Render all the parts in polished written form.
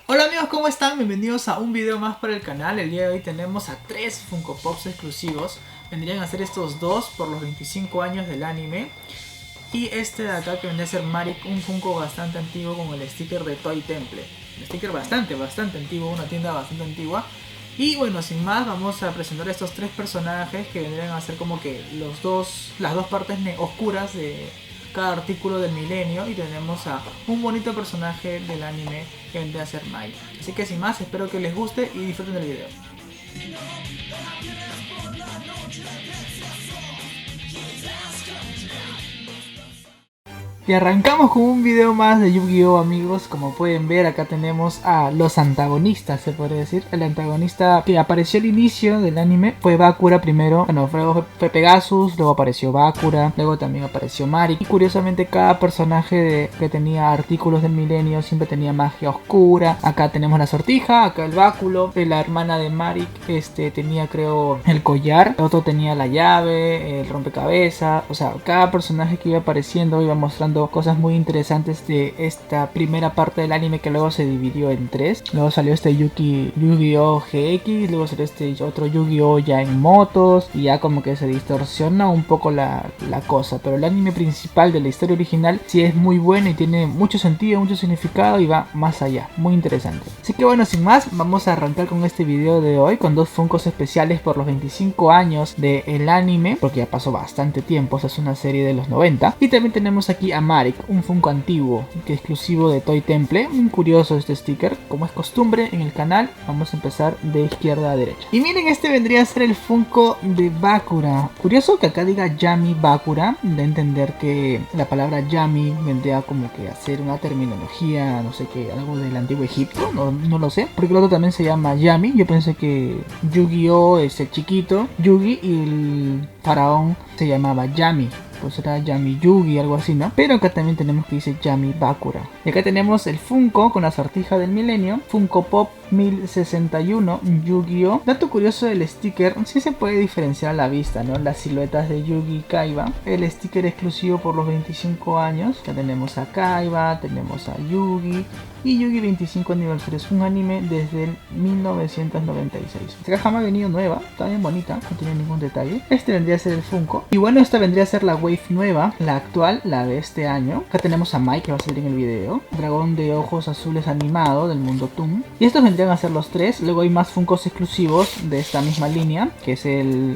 Hola amigos, ¿cómo están? Bienvenidos a un video más para el canal. El día de hoy tenemos a 3 Funko Pops exclusivos. Vendrían a ser estos dos por los 25 años del anime. Y este de acá que vendría a ser Marik, un Funko bastante antiguo con el sticker de Toy Temple. Un sticker bastante antiguo, una tienda bastante antigua. Y bueno, sin más, vamos a presentar estos 3 personajes que vendrían a ser como que las dos partes oscuras de cada artículo del milenio. Y tenemos a un bonito personaje del anime que vendría a ser Mai. Así que sin más, espero que les guste y disfruten del video. Y arrancamos con un video más de Yu-Gi-Oh, amigos. Como pueden ver, acá tenemos a los antagonistas, se podría decir. El antagonista que apareció al inicio del anime fue Bakura primero. Bueno, fue Pegasus, luego apareció Bakura, luego también apareció Marik. Y curiosamente cada personaje que tenía artículos del milenio siempre tenía magia oscura. Acá tenemos la sortija, acá el báculo. La hermana de Marik tenía, creo, el collar. El otro tenía la llave, el rompecabezas. O sea, cada personaje que iba apareciendo iba mostrando cosas muy interesantes de esta primera parte del anime, que luego se dividió en 3. Luego salió este Yu-Gi-Oh GX, luego salió este otro Yu-Gi-Oh ya en motos, y ya como que se distorsiona un poco la cosa. Pero el anime principal de la historia original sí es muy bueno y tiene mucho sentido, mucho significado y va más allá, muy interesante. Así que bueno, sin más, vamos a arrancar con este video de hoy con dos Funkos especiales por los 25 años del anime, porque ya pasó bastante tiempo, esta es una serie de los 90. Y también tenemos aquí a Marik, un Funko antiguo que es exclusivo de Toy Temple. Muy curioso este sticker, como es costumbre en el canal. Vamos a empezar de izquierda a derecha. Y miren, este vendría a ser el Funko de Bakura. Curioso que acá diga Yami Bakura, de entender que la palabra Yami vendría como que a ser una terminología, no sé qué, algo del antiguo Egipto, no lo sé, porque el otro también se llama Yami. Yo pensé que Yu-Gi-Oh es el chiquito Yugi y el faraón se llamaba Yami, pues era Yami Yugi, algo así, ¿no? Pero acá también tenemos que dice Yami Bakura. Y acá tenemos el Funko con la sortija del milenio, Funko Pop 1061 Yu-Gi-Oh. Dato curioso del sticker, sí se puede diferenciar a la vista, ¿no? Las siluetas de Yugi y Kaiba. El sticker exclusivo por los 25 años. Ya tenemos a Kaiba, tenemos a Yugi. Y Yugi 25 aniversario, es un anime desde el 1996. Esta caja me ha venido nueva, está bien bonita, no tiene ningún detalle. Este vendría a ser el Funko. Y bueno, esta vendría a ser la Wave nueva, la actual, la de este año. Acá tenemos a Mai, que va a salir en el video. Dragón de ojos azules animado del mundo Toon. Y estos vendrían a ser los 3. Luego hay más Funkos exclusivos de esta misma línea, que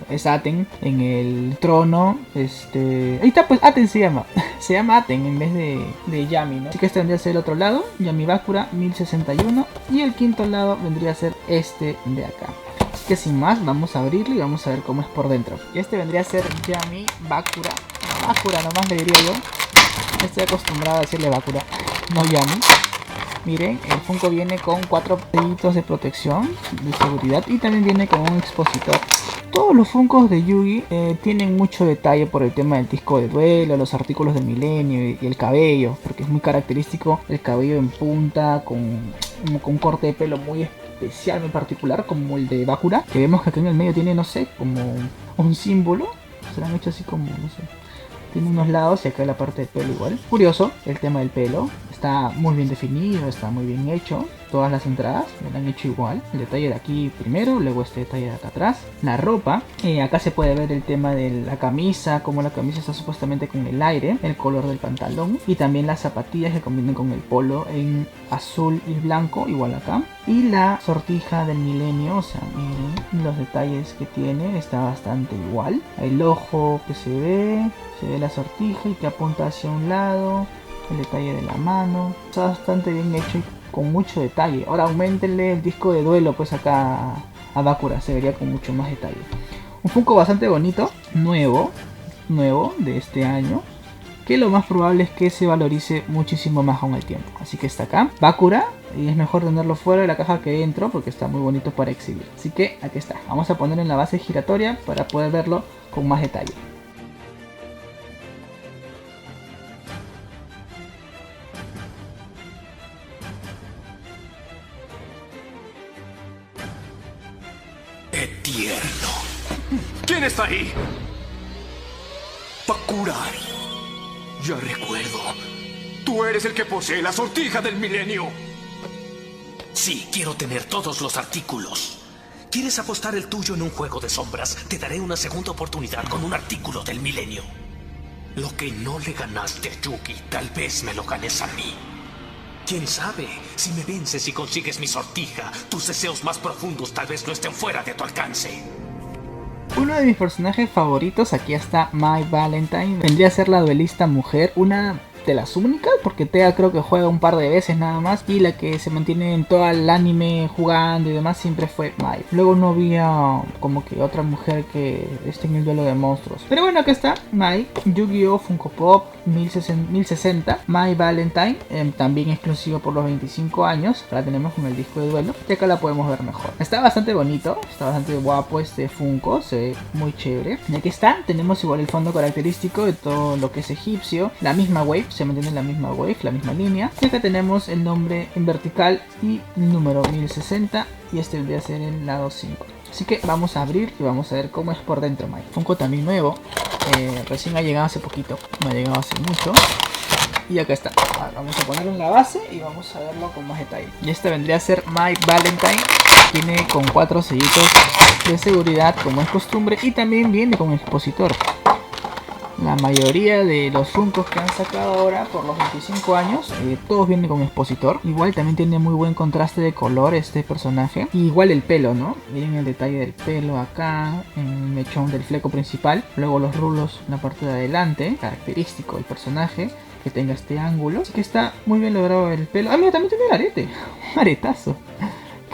es Aten en el trono. Ahí está, pues Aten se llama. Se llama Aten en vez de Yami, ¿no? Así que este vendría a ser el otro lado, Yami Bakura 1061. Y el quinto lado vendría a ser este de acá. Así que sin más, vamos a abrirlo y vamos a ver cómo es por dentro. Y este vendría a ser Yami Bakura. Bakura nomás le diría yo. Estoy acostumbrado a decirle Bakura, no Yami. Miren, el Funko viene con 4 peditos de protección, de seguridad, y también viene con un expositor. Todos los Funkos de Yugi tienen mucho detalle por el tema del disco de duelo, los artículos del milenio y el cabello, porque es muy característico el cabello en punta, con un corte de pelo muy especial, muy particular, como el de Bakura, que vemos que aquí en el medio tiene, no sé, como un símbolo. Se lo han hecho así como, no sé, tiene unos lados y acá la parte del pelo igual. Curioso el tema del pelo, está muy bien definido, está muy bien hecho. Todas las entradas me lo han hecho igual. El detalle de aquí primero, luego este detalle de acá atrás. La ropa, acá se puede ver el tema de la camisa, como la camisa está supuestamente con el aire, el color del pantalón, y también las zapatillas que combinan con el polo en azul y blanco, igual acá. Y la sortija del milenio, o sea, miren los detalles que tiene, está bastante igual. El ojo que se ve la sortija y que apunta hacia un lado. El detalle de la mano está bastante bien hecho y con mucho detalle. Ahora aumentenle el disco de duelo pues acá a Bakura, se vería con mucho más detalle. Un Funko bastante bonito, nuevo de este año, que lo más probable es que se valorice muchísimo más con el tiempo. Así que está acá Bakura, y es mejor tenerlo fuera de la caja que dentro porque está muy bonito para exhibir. Así que aquí está, vamos a ponerlo en la base giratoria para poder verlo con más detalle. Tierno. ¿Quién está ahí? Bakura. Ya recuerdo. Tú eres el que posee la sortija del milenio. Sí, quiero tener todos los artículos. ¿Quieres apostar el tuyo en un juego de sombras? Te daré una segunda oportunidad con un artículo del milenio. Lo que no le ganaste a Yugi, tal vez me lo ganes a mí. ¿Quién sabe? Si me vences y consigues mi sortija, tus deseos más profundos tal vez no estén fuera de tu alcance. Uno de mis personajes favoritos, aquí está My Valentine. Vendría a ser la duelista mujer, una de las únicas, porque Tea creo que juega un par de veces nada más, y la que se mantiene en todo el anime jugando y demás siempre fue Mai. Luego no había como que otra mujer que esté en el duelo de monstruos. Pero bueno, acá está Mai, Yu-Gi-Oh! Funko Pop 1060, My Valentine, también exclusivo por los 25 años. La tenemos con el disco de duelo y acá la podemos ver mejor. Está bastante bonito, está bastante guapo este Funko, se ve muy chévere. Y aquí está, tenemos igual el fondo característico de todo lo que es egipcio, la misma wave, se mantiene la misma wave, la misma línea. Y acá tenemos el nombre en vertical y el número 1060, y este vendría a ser el lado 5. Así que vamos a abrir y vamos a ver cómo es por dentro Mai. Funko también nuevo, recién ha llegado hace poquito, no ha llegado hace mucho. Y acá está. Ahora vamos a ponerlo en la base y vamos a verlo con más detalle. Y este vendría a ser My Valentine. Viene con 4 sellitos de seguridad como es costumbre, y también viene con expositor. La mayoría de los Funkos que han sacado ahora por los 25 años, todos vienen con expositor. Igual también tiene muy buen contraste de color este personaje. Y igual el pelo, ¿no? Miren el detalle del pelo acá, en el mechón del fleco principal. Luego los rulos en la parte de adelante, característico del personaje, que tenga este ángulo. Así que está muy bien logrado el pelo. Ah, mira, también tiene un arete. Un aretazo.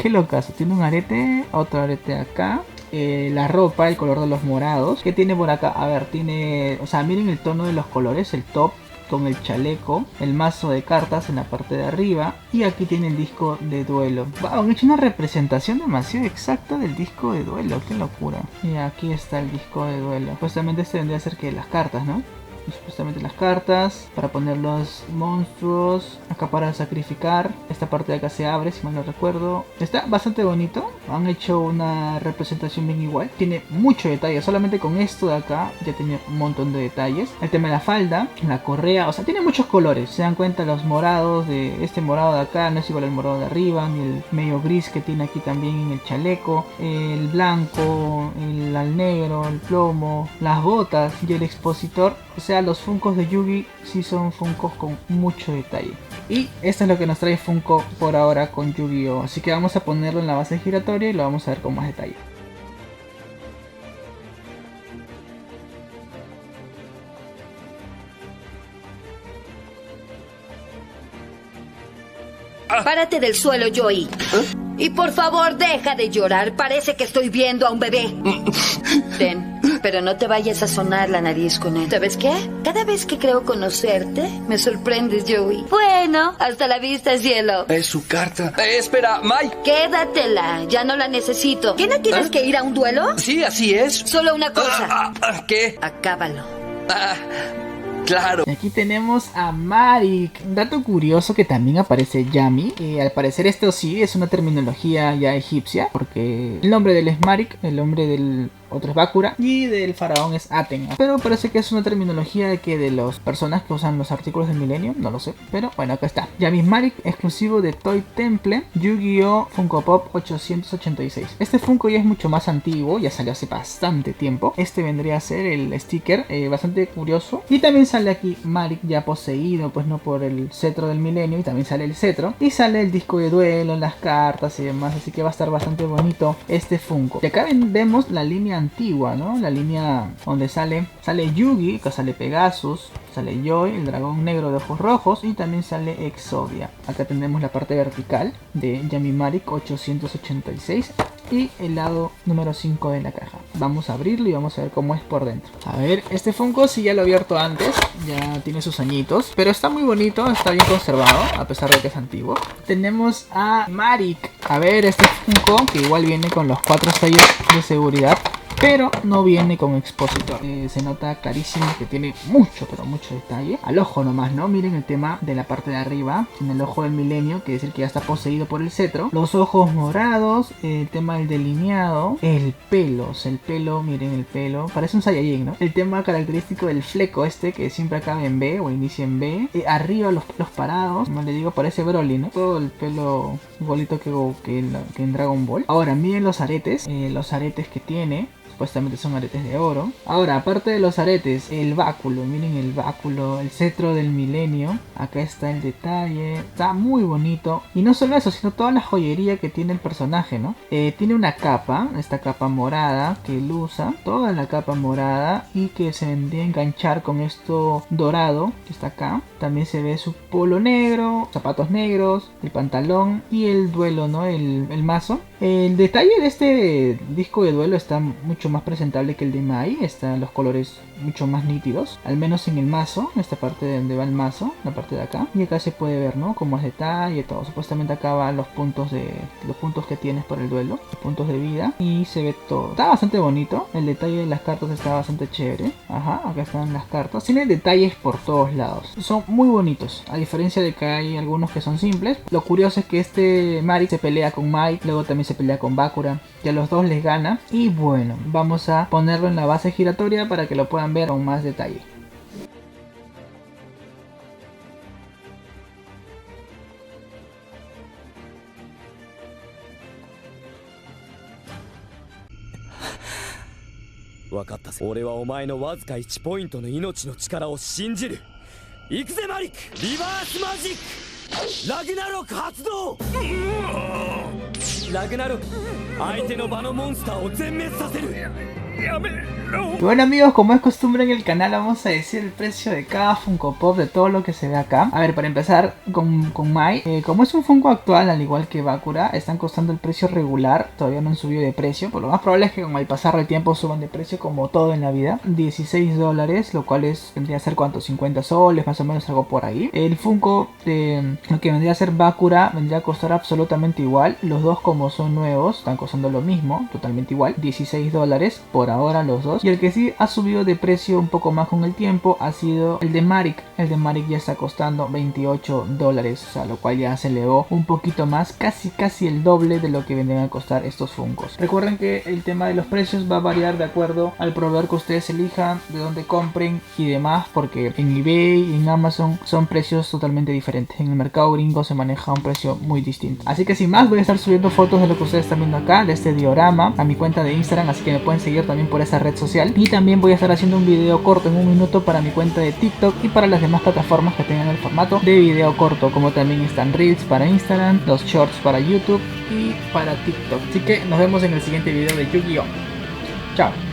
Qué locazo. Tiene un arete, otro arete acá. La ropa, el color de los morados. ¿Qué tiene por acá? A ver, tiene... O sea, miren el tono de los colores. El top con el chaleco. El mazo de cartas en la parte de arriba. Y aquí tiene el disco de duelo. Wow, han hecho una representación demasiado exacta del disco de duelo. Qué locura. Y aquí está el disco de duelo. Justamente este vendría a ser que las cartas, ¿no? Supuestamente las cartas para poner los monstruos, acá para sacrificar. Esta parte de acá se abre, si mal no recuerdo. Está bastante bonito, han hecho una representación bien igual, tiene mucho detalle. Solamente con esto de acá ya tiene un montón de detalles. El tema de la falda, la correa, o sea, tiene muchos colores. Se dan cuenta los morados, de este morado de acá no es igual al morado de arriba, ni el medio gris que tiene aquí también en el chaleco, el blanco, el al negro, el plomo, las botas y el expositor. O sea, los Funkos de Yugi sí son Funkos con mucho detalle. Y esto es lo que nos trae Funko por ahora con Yu-Gi-Oh! Así que vamos a ponerlo en la base giratoria y lo vamos a ver con más detalle. Párate del suelo, Joey. Y por favor, deja de llorar. Parece que estoy viendo a un bebé. Ten, pero no te vayas a sonar la nariz con él. ¿Sabes qué? Cada vez que creo conocerte, me sorprendes, Joey. Bueno, hasta la vista, cielo. Es su carta. Espera, Mike. Quédatela, ya no la necesito. ¿Qué no tienes que ir a un duelo? Sí, así es. Solo una cosa. ¿Qué? Acábalo. Claro. Y aquí tenemos a Marik. Un dato curioso que también aparece Yami. Al parecer esto sí es una terminología ya egipcia, porque el nombre de él es Marik, el nombre del otro es Bakura y del faraón es Aten. Pero parece que es una terminología de las personas que usan los artículos del milenio, no lo sé. Pero bueno, acá está. Yami Marik, exclusivo de Toy Temple, Yu-Gi-Oh! Funko Pop 886. Este Funko ya es mucho más antiguo, ya salió hace bastante tiempo. Este vendría a ser el sticker, bastante curioso. Y también sale aquí Marik ya poseído, pues no por el cetro del milenio, y también sale el cetro. Y sale el disco de duelo, las cartas y demás, así que va a estar bastante bonito este Funko. Y acá vemos la línea antigua, ¿no? La línea donde sale Yugi, acá sale Pegasus, sale Joy, el dragón negro de ojos rojos, y también sale Exodia. Acá tenemos la parte vertical de Yami Marik 886 y el lado número 5 de la caja. Vamos a abrirlo y vamos a ver cómo es por dentro. A ver, este Funko sí ya lo he abierto antes, ya tiene sus añitos, pero está muy bonito, está bien conservado a pesar de que es antiguo. Tenemos a Marik. A ver, este Funko que igual viene con los 4 sellos de seguridad. pero no viene con expositor. Se nota clarísimo que tiene mucho, pero mucho detalle. Al ojo nomás, ¿no? Miren el tema de la parte de arriba, en el ojo del milenio, que es el que ya está poseído por el cetro. Los ojos morados, el tema del delineado, el pelo, miren el pelo, parece un Saiyajin, ¿no? El tema característico del fleco que siempre acaba en B o inicia en B. Arriba los pelos parados, como le digo, parece Broly, ¿no? Todo el pelo igualito que en Dragon Ball. Ahora miren los aretes que tiene. Supuestamente son aretes de oro. Ahora, aparte de los aretes, el báculo. Miren el báculo, el cetro del milenio. Acá está el detalle. Está muy bonito. Y no solo eso, sino toda la joyería que tiene el personaje, ¿no? Tiene una capa, esta capa morada que él usa. Toda la capa morada y que se vendría a enganchar con esto dorado que está acá. También se ve su polo negro, zapatos negros, el pantalón y el duelo, ¿no? El mazo. El detalle de este disco de duelo está mucho más presentable que el de Mai. Están los colores mucho más nítidos, al menos en el mazo, en esta parte de donde va el mazo, la parte de acá. Y acá se puede ver, ¿no? Como es detalle y todo. Supuestamente acá van los puntos que tienes por el duelo, los puntos de vida, y se ve todo. Está bastante bonito. El detalle de las cartas está bastante chévere. Ajá, acá están las cartas. Tiene detalles por todos lados. Son muy bonitos, a diferencia de que hay algunos que son simples. Lo curioso es que este Marik se pelea con Mai, luego también se pelea con Bakura, que a los dos les gana. Y bueno, vamos a ponerlo en la base giratoria para que lo puedan ver con más detalle. Y bueno amigos, como es costumbre en el canal, vamos a decir el precio de cada Funko Pop, de todo lo que se ve acá. A ver, para empezar con Mai, como es un Funko actual, al igual que Bakura, están costando el precio regular, todavía no han subido de precio. Por lo más probable es que con el pasar del tiempo suban de precio, como todo en la vida. $16, lo cual vendría a ser ¿cuánto? 50 soles, más o menos, algo por ahí. El Funko, lo que vendría a ser Bakura, vendría a costar absolutamente igual. Los dos, como son nuevos, están costando lo mismo, totalmente igual, $16 por ahora los dos. Y el que sí ha subido de precio un poco más con el tiempo ha sido el de Marik. El de Marik ya está costando $28, o sea, lo cual ya se elevó un poquito más, casi el doble de lo que vendrían a costar estos Funkos. Recuerden que el tema de los precios va a variar de acuerdo al proveedor que ustedes elijan, de dónde compren y demás, porque en eBay y en Amazon son precios totalmente diferentes. En el mercado gringo se maneja un precio muy distinto. Así que sin más, voy a estar subiendo fotos de lo que ustedes están viendo acá, de este diorama, a mi cuenta de Instagram, así que me pueden seguir también por esa red social. Y también voy a estar haciendo un video corto en 1 minuto para mi cuenta de TikTok y para las demás plataformas que tengan el formato de video corto, como también están Reels para Instagram, los Shorts para YouTube y para TikTok. Así que nos vemos en el siguiente video de Yu-Gi-Oh! Chao.